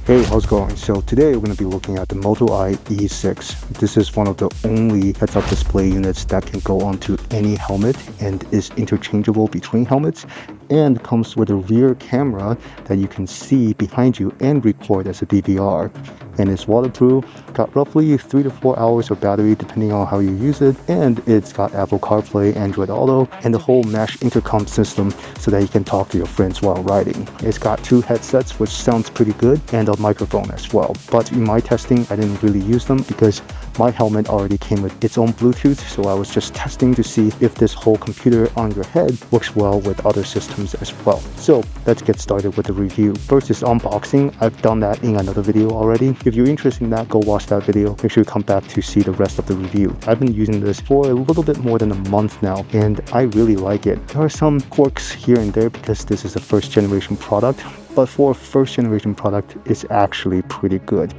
Hey, how's it going? So today we're going to be looking at the MotoEye E6. This is one of the only heads-up display units that can go onto any helmet and is interchangeable between helmets, and comes with a rear camera that you can see behind you and record as a DVR. And it's waterproof, got roughly 3 to 4 hours of battery depending on how you use it, and it's got Apple CarPlay, Android Auto, and the whole mesh intercom system so that you can talk to your friends while riding. It's got 2 headsets, which sounds pretty good, and a microphone as well. But in my testing, I didn't really use them because my helmet already came with its own Bluetooth, so I was just testing to see if this whole computer on your head works well with other systems as well. So let's get started with the review. First is unboxing. I've done that in another video already. If you're interested in that, go watch that video. Make sure you come back to see the rest of the review. I've been using this for a little bit more than a month now, and I really like it. There are some quirks here and there because this is a first generation product, but for a first generation product, it's actually pretty good.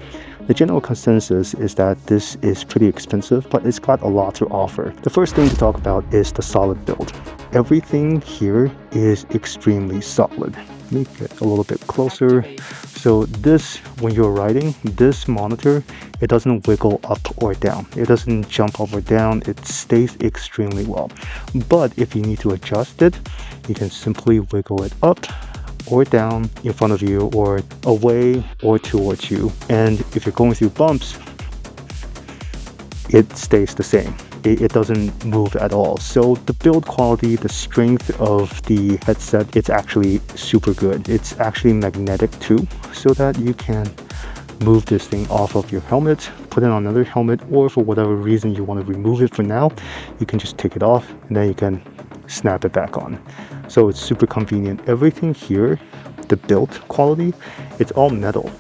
The general consensus is that this is pretty expensive, but it's got a lot to offer. The first thing to talk about is the solid build. Everything here is extremely solid. Let me get a little bit closer. So this, when you're riding, this monitor, it doesn't wiggle up or down. It doesn't jump up or down. It stays extremely well. But if you need to adjust it, you can simply wiggle it up or down in front of you, or away or towards you. And if you're going through bumps, it stays the same. It doesn't move at all. So the build quality, the strength of the headset, it's actually super good. It's actually magnetic too, so that you can move this thing off of your helmet, put it on another helmet, or for whatever reason you want to remove it for now, you can just take it off and then you can snap it back on. So it's super convenient. Everything here, the build quality, it's all metal.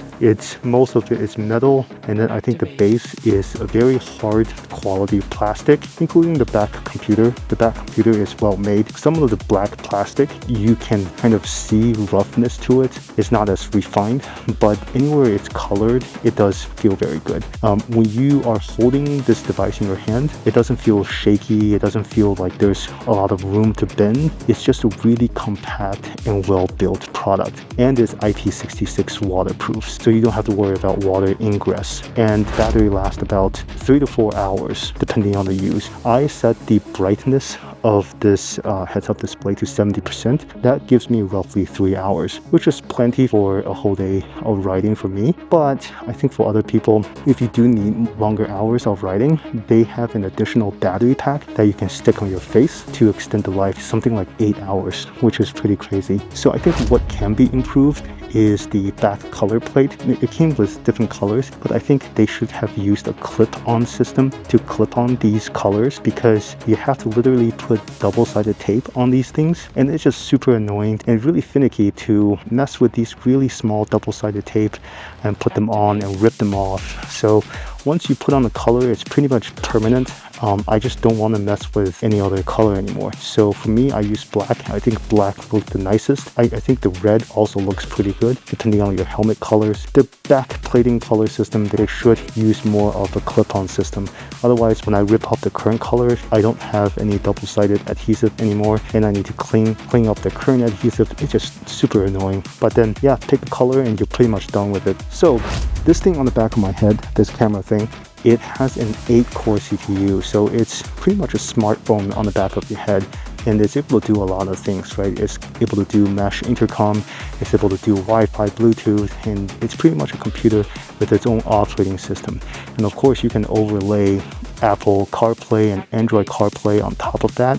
Most of it is metal, and then I think the base is a very hard quality plastic, including the back computer. The back computer is well made. Some of the black plastic, you can kind of see roughness to it. It's not as refined, but anywhere it's colored, it does feel very good. When you are holding this device in your hand, it doesn't feel shaky. It doesn't feel like there's a lot of room to bend. It's just a really compact and well-built product, and it's IP66 waterproof, so you don't have to worry about water ingress, and battery lasts about 3 to 4 hours depending on the use. I set the brightness of this heads-up display to 70%. That gives me roughly 3 hours, which is plenty for a whole day of riding for me. But I think for other people, if you do need longer hours of riding, they have an additional battery pack that you can stick on your face to extend the life, something like 8 hours, which is pretty crazy. So I think what can be improved is the back color plate. It came with different colors, but I think they should have used a clip-on system to clip on these colors, because you have to literally put double-sided tape on these things, and it's just super annoying and really finicky to mess with these really small double-sided tape and put them on and rip them off. So once you put on the color, it's pretty much permanent. I just don't want to mess with any other color anymore. So for me, I use black. I think black looks the nicest. I think the red also looks pretty good, depending on your helmet colors. The back plating color system, they should use more of a clip-on system. Otherwise, when I rip off the current color, I don't have any double-sided adhesive anymore, and I need to clean up the current adhesive. It's just super annoying. But then, yeah, pick the color and you're pretty much done with it. So this thing on the back of my head, this camera thing, it has an 8-core CPU, so it's pretty much a smartphone on the back of your head, and it's able to do a lot of things, right? It's able to do mesh intercom, it's able to do Wi-Fi, Bluetooth, and it's pretty much a computer with its own operating system. And of course, you can overlay Apple CarPlay and Android CarPlay on top of that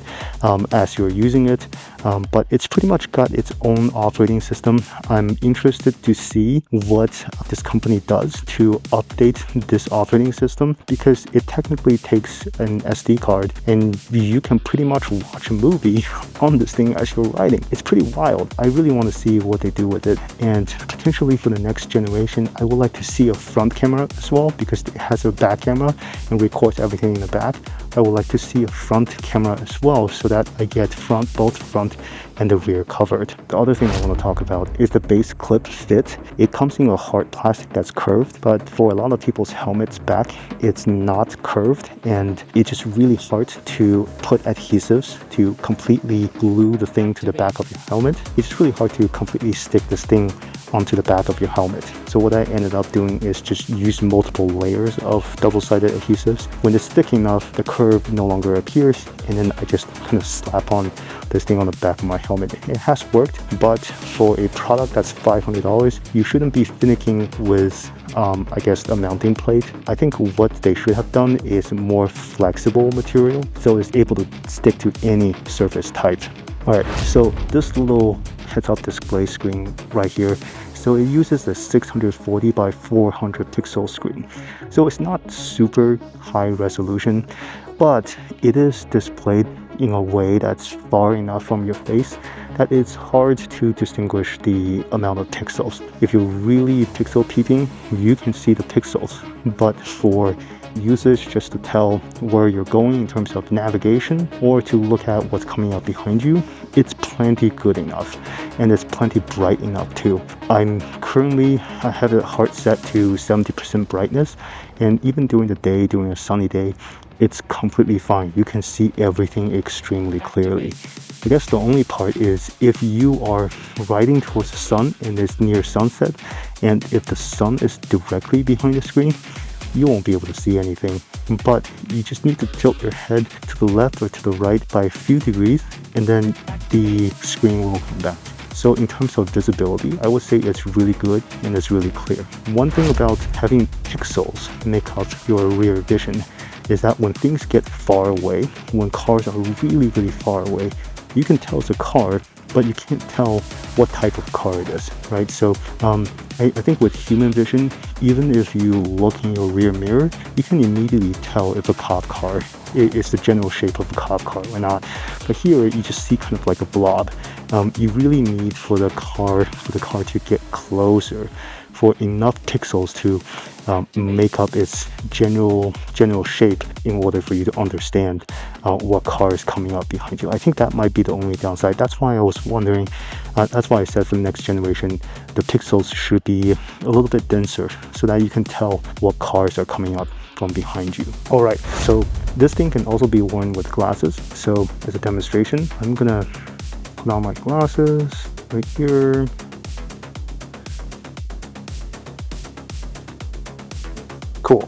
as you're using it, but it's pretty much got its own operating system. I'm interested to see what this company does to update this operating system, because it technically takes an SD card and you can pretty much watch a movie on this thing as you're riding. It's pretty wild. I really want to see what they do with it, and potentially for the next generation, I would like to see a front camera as well, because it has a back camera and records everything in the back. I would like to see a front camera as well, so that I get both front and the rear covered. The other thing I want to talk about is the base clip fit. It comes in a hard plastic that's curved, but for a lot of people's helmets back, it's not curved, and it's just really hard to put adhesives to completely glue the thing to the back of your helmet. It's really hard to completely stick this thing onto the back of your helmet. So what I ended up doing is just use multiple layers of double-sided adhesives. When it's thick enough, the curve no longer appears, and then I just kind of slap on this thing on the back of my helmet. It has worked, but for a product that's $500, you shouldn't be finicking with I guess a mounting plate. I think what they should have done is more flexible material so it's able to stick to any surface type. Alright, so this little heads-up display screen right here, so it uses a 640 by 400 pixel screen. So it's not super high resolution, but it is displayed in a way that's far enough from your face that it's hard to distinguish the amount of pixels. If you're really pixel peeping, you can see the pixels, but for users just to tell where you're going in terms of navigation or to look at what's coming up behind you, it's plenty good enough, and it's plenty bright enough too. I have it hard set to 70% brightness, and even during the day, during a sunny day, it's completely fine. You can see everything extremely clearly. I guess the only part is if you are riding towards the sun and it's near sunset, and if the sun is directly behind the screen, you won't be able to see anything. But you just need to tilt your head to the left or to the right by a few degrees, and then the screen will come back. So in terms of visibility, I would say it's really good and it's really clear. One thing about having pixels make up your rear vision is that when things get far away, when cars are really, really far away, you can tell it's a car, but you can't tell what type of car it is, right? So I think with human vision, even if you look in your rear mirror, you can immediately tell if a cop car is the general shape of a cop car or not. But here, you just see kind of like a blob. You really need for the car to get closer, for enough pixels to make up its general shape in order for you to understand what car is coming up behind you. I think that might be the only downside. That's why I was wondering, that's why I said for the next generation, the pixels should be a little bit denser so that you can tell what cars are coming up from behind you. Alright, so this thing can also be worn with glasses. So as a demonstration, I'm gonna put on my glasses right here. Cool.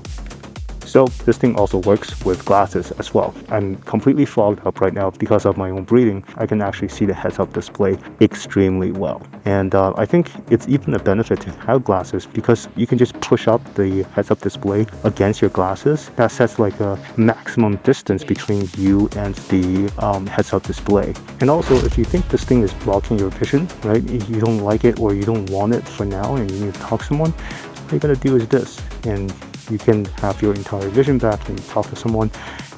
So this thing also works with glasses as well. I'm completely fogged up right now because of my own breathing. I can actually see the heads-up display extremely well. And I think it's even a benefit to have glasses because you can just push up the heads-up display against your glasses. That sets like a maximum distance between you and the heads-up display. And also, if you think this thing is blocking your vision, right, you don't like it or you don't want it for now and you need to talk to someone, all you gotta do is this. And you can have your entire vision back and you talk to someone,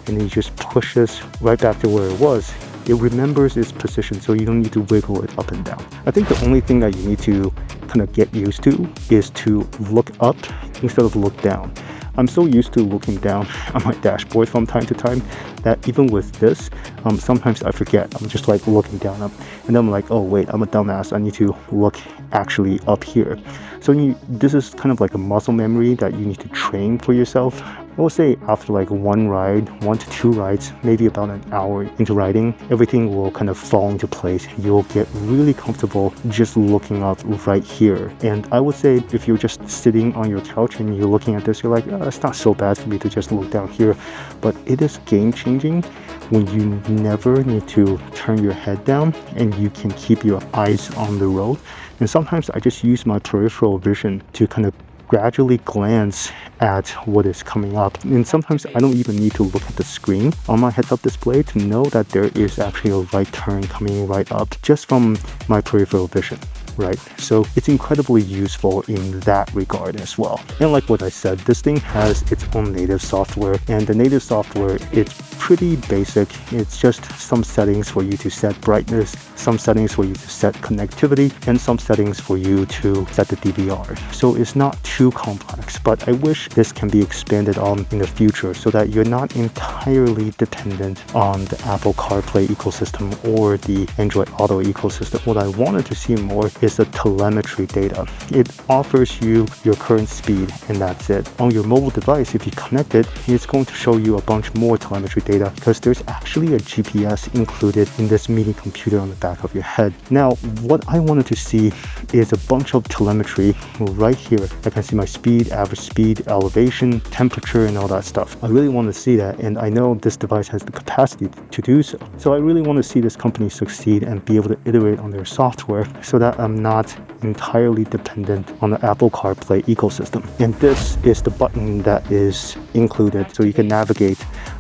and then you just push this right back to where it was. It remembers its position, so you don't need to wiggle it up and down. I think the only thing that you need to kind of get used to is to look up instead of look down. I'm so used to looking down on my dashboard from time to time that even with this, sometimes I forget. I'm just like looking down up, and then I'm like, oh wait, I'm a dumbass. I need to look actually up here. So this is kind of like a muscle memory that you need to train for yourself. I would say after like 1 to 2 rides, maybe about an hour into riding, everything will kind of fall into place. You'll get really comfortable just looking up right here. And I would say if you're just sitting on your couch and you're looking at this, you're like, oh, it's not so bad for me to just look down here. But it is game changing when you never need to turn your head down and you can keep your eyes on the road. And sometimes I just use my peripheral vision to kind of gradually glance at what is coming up. And sometimes I don't even need to look at the screen on my heads-up display to know that there is actually a right turn coming right up just from my peripheral vision. Right, so it's incredibly useful in that regard as well. And like what I said, this thing has its own native software, and the native software, it's pretty basic. It's just some settings for you to set brightness, some settings for you to set connectivity, and some settings for you to set the DVR. So it's not too complex, but I wish this can be expanded on in the future so that you're not entirely dependent on the Apple CarPlay ecosystem or the Android Auto ecosystem. What I wanted to see more is the telemetry data. It offers you your current speed, and that's it. On your mobile device, if you connect it, it's going to show you a bunch more telemetry data because there's actually a GPS included in this mini computer on the back of your head. Now, what I wanted to see is a bunch of telemetry right here. I can see my speed, average speed, elevation, temperature, and all that stuff. I really want to see that, and I know this device has the capacity to do so. So I really want to see this company succeed and be able to iterate on their software so that I'm not entirely dependent on the Apple CarPlay ecosystem. And this is the button that is included, so you can navigate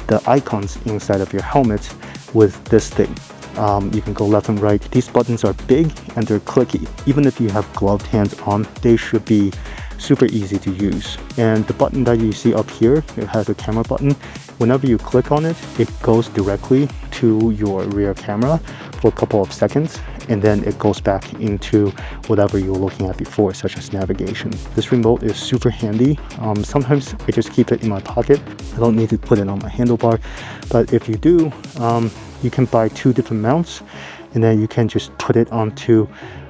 the icons inside of your helmet with this thing. You can go left and right. These buttons are big and they're clicky. Even if you have gloved hands on, they should be super easy to use. And the button that you see up here, it has a camera button. Whenever you click on it, it goes directly to your rear camera for a couple of seconds, and then it goes back into whatever you were looking at before, such as navigation. This remote is super handy. Sometimes I just keep it in my pocket. I don't need to put it on my handlebar, but if you do, you can buy 2 different mounts, and then you can just put it onto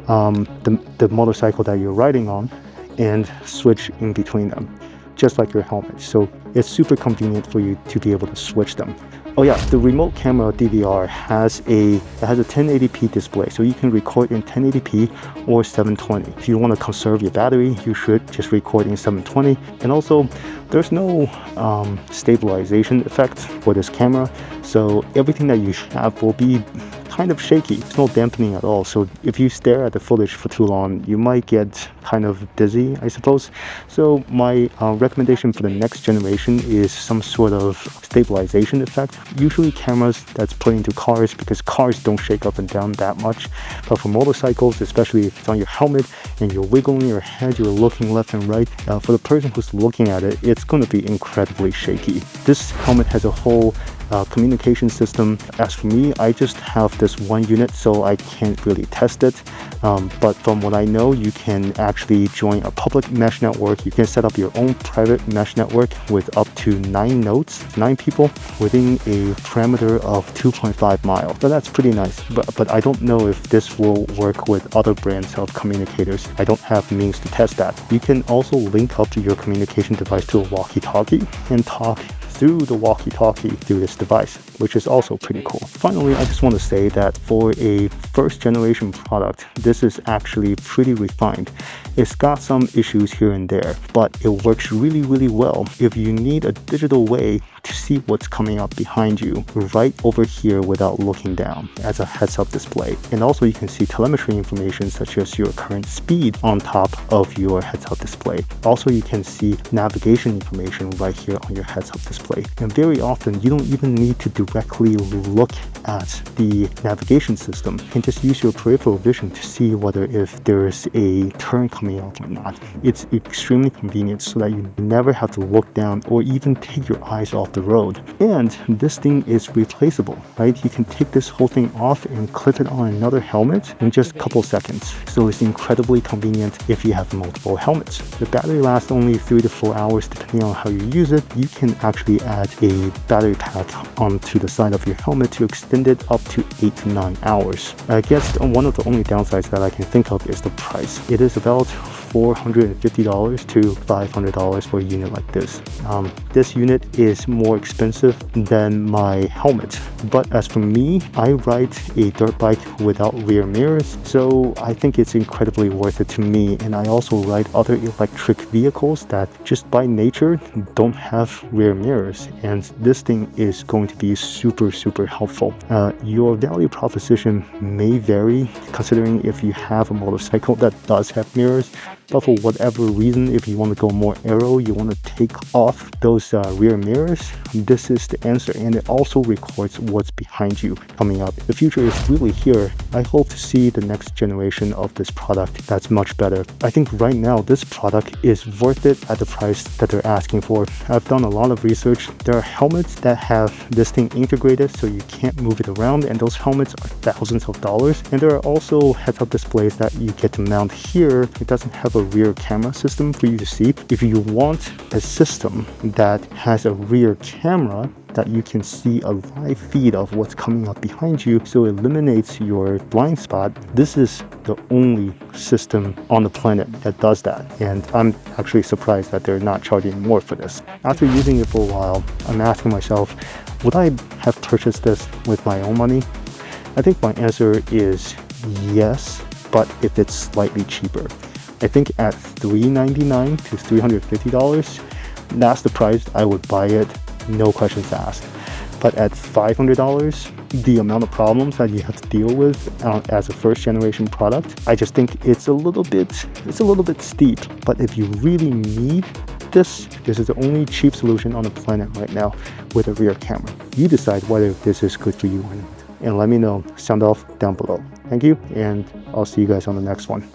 the motorcycle that you're riding on and switch in between them, just like your helmet. So it's super convenient for you to be able to switch them. Oh yeah, the remote camera DVR has a 1080p display, so you can record in 1080p or 720. If you want to conserve your battery, you should just record in 720. And also, there's no stabilization effect for this camera, so everything that you have will be kind of shaky. There's no dampening at all, so if you stare at the footage for too long, you might get kind of dizzy, I suppose. So my recommendation for the next generation is some sort of stabilization effect. Usually cameras that's put into cars, because cars don't shake up and down that much, but for motorcycles, especially if it's on your helmet and you're wiggling your head, you're looking left and right, for the person who's looking at it, it's going to be incredibly shaky. This helmet has a whole communication system. As for me, I just have this one unit, so I can't really test it, but from what I know, you can actually join a public mesh network. You can set up your own private mesh network with up to 9 nodes, 9 people within a parameter of 2.5 miles. So that's pretty nice, but I don't know if this will work with other brands of communicators. I don't have means to test that. You can also link up your communication device to a walkie-talkie and talk through the walkie-talkie through this device, which is also pretty cool. Finally, I just want to say that for a first generation product, this is actually pretty refined. It's got some issues here and there, but it works really, really well if you need a digital way to see what's coming up behind you right over here without looking down as a heads-up display. And also you can see telemetry information such as your current speed on top of your heads-up display. Also you can see navigation information right here on your heads-up display. And very often you don't even need to directly look at the navigation system. You can just use your peripheral vision to see whether if there's a turn coming up or not. It's extremely convenient so that you never have to look down or even take your eyes off the road. And this thing is replaceable, right? You can take this whole thing off and clip it on another helmet in just a couple seconds. So it's incredibly convenient if you have multiple helmets. The battery lasts only 3 to 4 hours depending on how you use it. You can actually add a battery pack onto the side of your helmet to extend it up to 8 to 9 hours. I guess one of the only downsides that I can think of is the price. It is about $450 to $500 for a unit like this. This unit is more expensive than my helmet, but as for me, I ride a dirt bike without rear mirrors, so I think it's incredibly worth it to me. And I also ride other electric vehicles that just by nature don't have rear mirrors, and this thing is going to be super helpful. Your value proposition may vary considering if you have a motorcycle that does have mirrors, but for whatever reason, if you want to go more aero, you want to take off those rear mirrors, this is the answer. And it also records what's behind you coming up. The future is really here. I hope to see the next generation of this product that's much better. I think right now this product is worth it at the price that they're asking for. I've done a lot of research. There are helmets that have this thing integrated so you can't move it around, and those helmets are thousands of dollars. And there are also heads-up displays that you get to mount here. It doesn't have a rear camera system for you to see. If you want a system that has a rear camera, that you can see a live feed of what's coming up behind you, so it eliminates your blind spot. This is the only system on the planet that does that, and I'm actually surprised that they're not charging more for this. After using it for a while, I'm asking myself, would I have purchased this with my own money? I think my answer is yes, but if it's slightly cheaper. I think at $399 to $350, that's the price I would buy it, no questions asked. But at $500, the amount of problems that you have to deal with as a first generation product, I just think it's a little bit steep. But if you really need this is the only cheap solution on the planet right now with a rear camera. You decide whether this is good for you or not. And let me know, sound off down below. Thank you, and I'll see you guys on the next one.